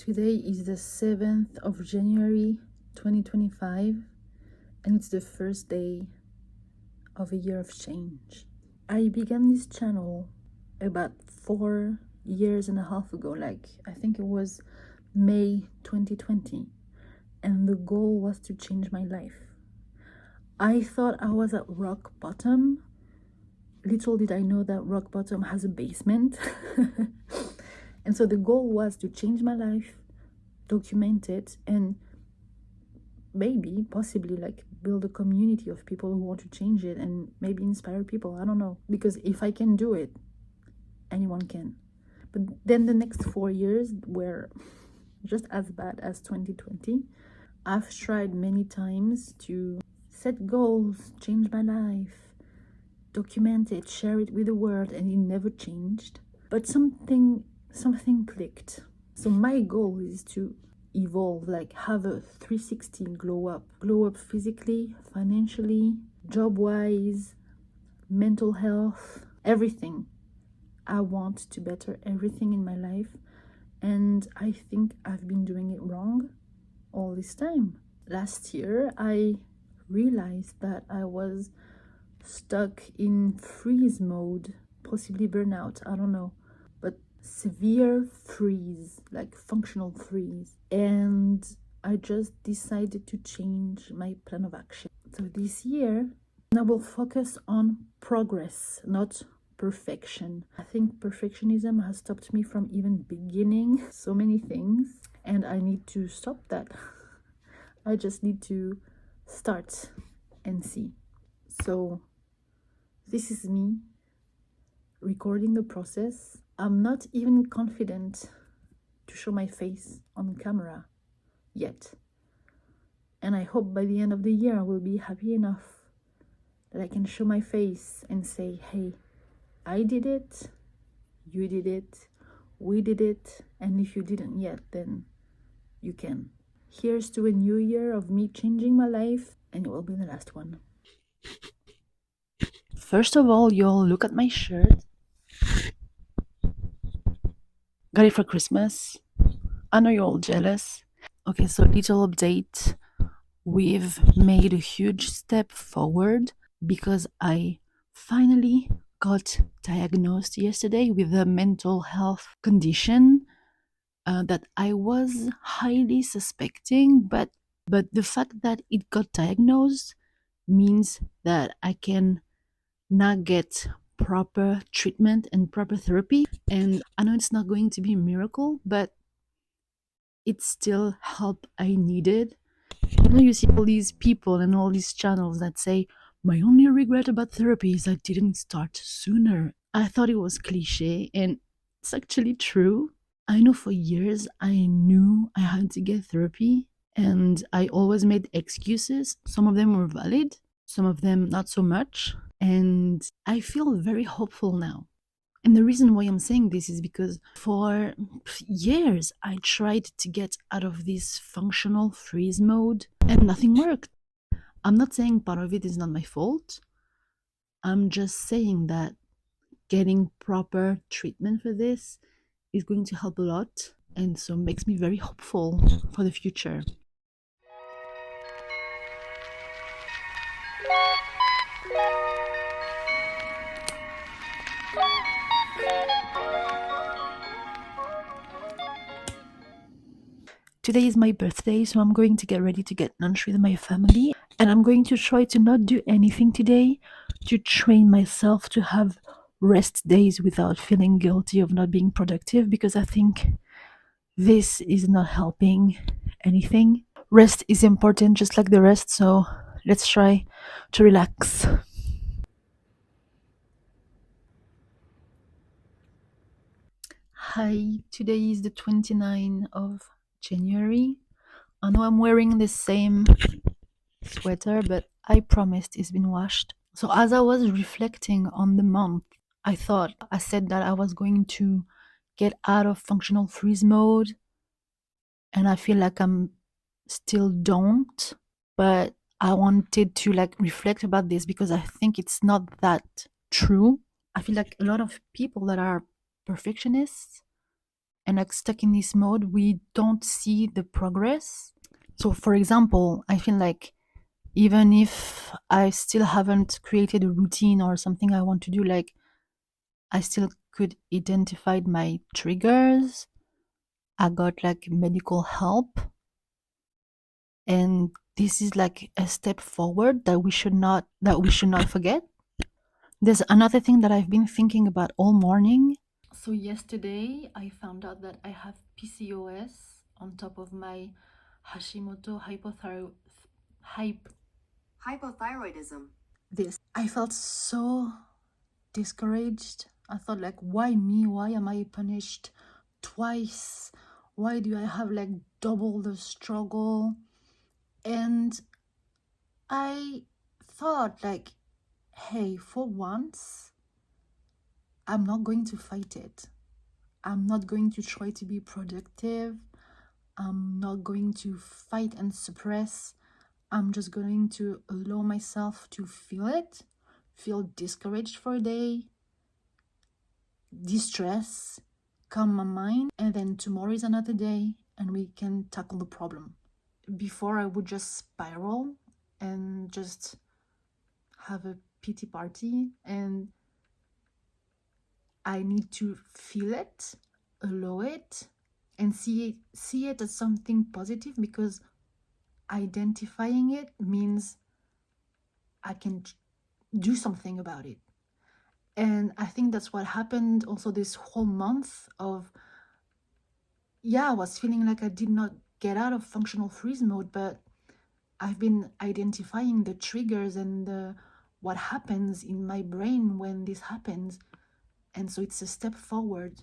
Today is the 7th of January 2025, and it's the first day of a year of change. I began this channel about 4 years and a half ago, I think it was May 2020, and the goal was to change my life. I thought I was at rock bottom. Little did I know that rock bottom has a basement. And so the goal was to change my life, document it, and maybe possibly build a community of people who want to change it and maybe inspire people. I don't know, because if I can do it, anyone can. But then the next 4 years were just as bad as 2020. I've tried many times to set goals, change my life, document it, share it with the world, and it never changed. But something clicked. So my goal is to evolve, have a 360 glow up physically, financially, job wise, mental health, everything. I want to better everything in my life, and I think I've been doing it wrong all this time. Last year I realized that I was stuck in freeze mode, possibly burnout, I don't know, but severe freeze, functional freeze. And I just decided to change my plan of action. So this year I will focus on progress, not perfection. I think perfectionism has stopped me from even beginning so many things, and I need to stop that. I just need to start and see. So this is me recording the process. I'm not even confident to show my face on camera yet. And I hope by the end of the year I will be happy enough that I can show my face and say, hey, I did it, you did it, we did it, and if you didn't yet, then you can. Here's to a new year of me changing my life, and it will be the last one. First of all, y'all, look at my shirt. Got it for Christmas. I know you're all jealous. Okay, so little update. We've made a huge step forward because I finally got diagnosed yesterday with a mental health condition that I was highly suspecting, but the fact that it got diagnosed means that I can now get proper treatment and proper therapy. And I know it's not going to be a miracle, but it's still help I needed. You see all these people and all these channels that say, my only regret about therapy is I didn't start sooner. I thought it was cliche, and it's actually true. I know for years I knew I had to get therapy, and I always made excuses. Some of them were valid, some of them not so much. And I feel very hopeful now. And the reason why I'm saying this is because for years I tried to get out of this functional freeze mode and nothing worked. I'm not saying part of it is not my fault. I'm just saying that getting proper treatment for this is going to help a lot, and so makes me very hopeful for the future. Today is my birthday, so I'm going to get ready to get lunch with my family, and I'm going to try to not do anything today to train myself to have rest days without feeling guilty of not being productive, because I think this is not helping anything. Rest is important just like the rest, so let's try to relax. Hi, today is the 29th of January. I know I'm wearing the same sweater, but I promised it's been washed. So as I was reflecting on the month, I said that I was going to get out of functional freeze mode, and I feel like I'm still don't, but I wanted to reflect about this because I think it's not that true. I feel like a lot of people that are perfectionists and like stuck in this mode, we don't see the progress. So for example, I feel like even if I still haven't created a routine or something I want to do, like I still could identify my triggers. I got like medical help, and this is like a step forward that we should not forget. There's another thing that I've been thinking about all morning. So yesterday I found out that I have PCOS on top of my Hashimoto hypothyroidism. This I felt so discouraged. I thought like, why me? Why am I punished twice? Why do I have like double the struggle? And I thought like, hey, for once I'm not going to fight it. I'm not going to try to be productive. I'm not going to fight and suppress. I'm just going to allow myself to feel it, feel discouraged for a day, distress, calm my mind, and then tomorrow is another day and we can tackle the problem. Before, I would just spiral and just have a pity party, and I need to feel it, allow it, and see it as something positive, because identifying it means I can do something about it. And I think that's what happened also this whole month of, I was feeling like I did not get out of functional freeze mode, but I've been identifying the triggers and what happens in my brain when this happens. And so it's a step forward.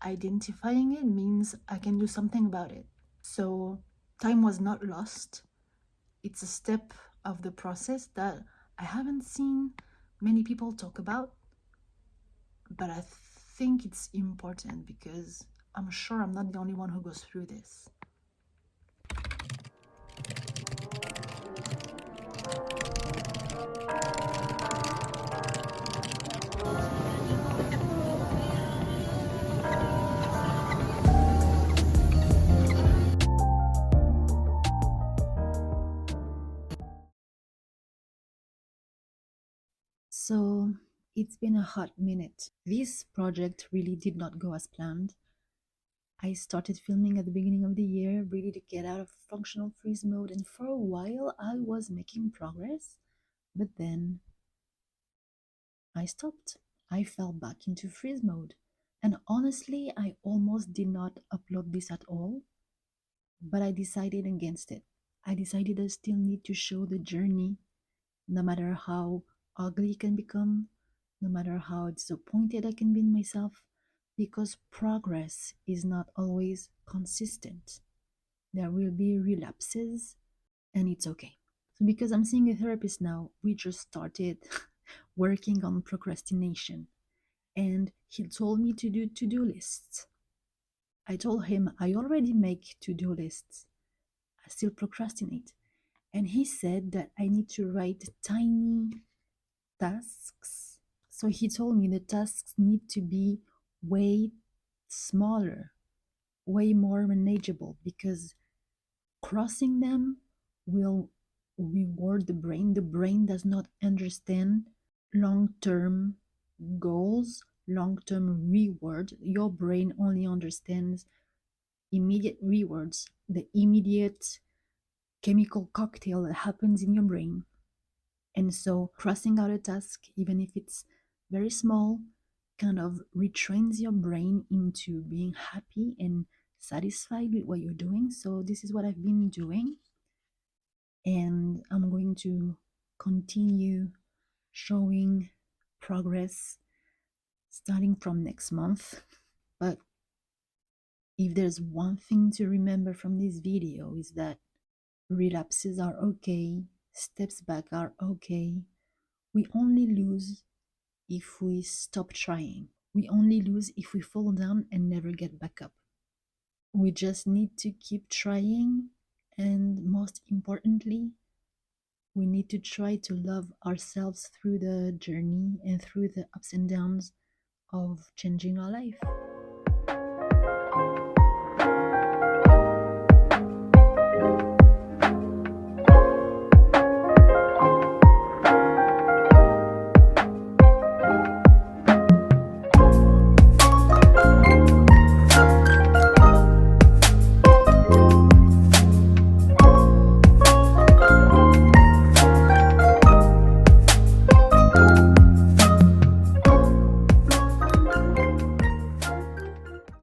Identifying it means I can do something about it. So time was not lost. It's a step of the process that I haven't seen many people talk about, but I think it's important because I'm sure I'm not the only one who goes through this. So it's been a hot minute. This project really did not go as planned. I started filming at the beginning of the year, ready to get out of functional freeze mode, and for a while I was making progress, but then I stopped. I fell back into freeze mode. And honestly, I almost did not upload this at all, but I decided against it. I decided I still need to show the journey, no matter how ugly it can become, no matter how disappointed I can be in myself, because progress is not always consistent. There will be relapses, and it's okay. So, because I'm seeing a therapist now, we just started working on procrastination, and he told me to do to-do lists. I told him I already make to-do lists. I still procrastinate. And he said that I need to write tiny tasks. So he told me the tasks need to be way smaller, way more manageable, because crossing them will reward the brain. The brain does not understand long term goals, long term reward. Your brain only understands immediate rewards, the immediate chemical cocktail that happens in your brain. And so crossing out a task, even if it's very small, kind of retrains your brain into being happy and satisfied with what you're doing. So this is what I've been doing. And I'm going to continue showing progress starting from next month. But if there's one thing to remember from this video, is that relapses are okay, steps back are okay. We only lose if we stop trying. We only lose if we fall down and never get back up. We just need to keep trying, and most importantly, we need to try to love ourselves through the journey and through the ups and downs of changing our life.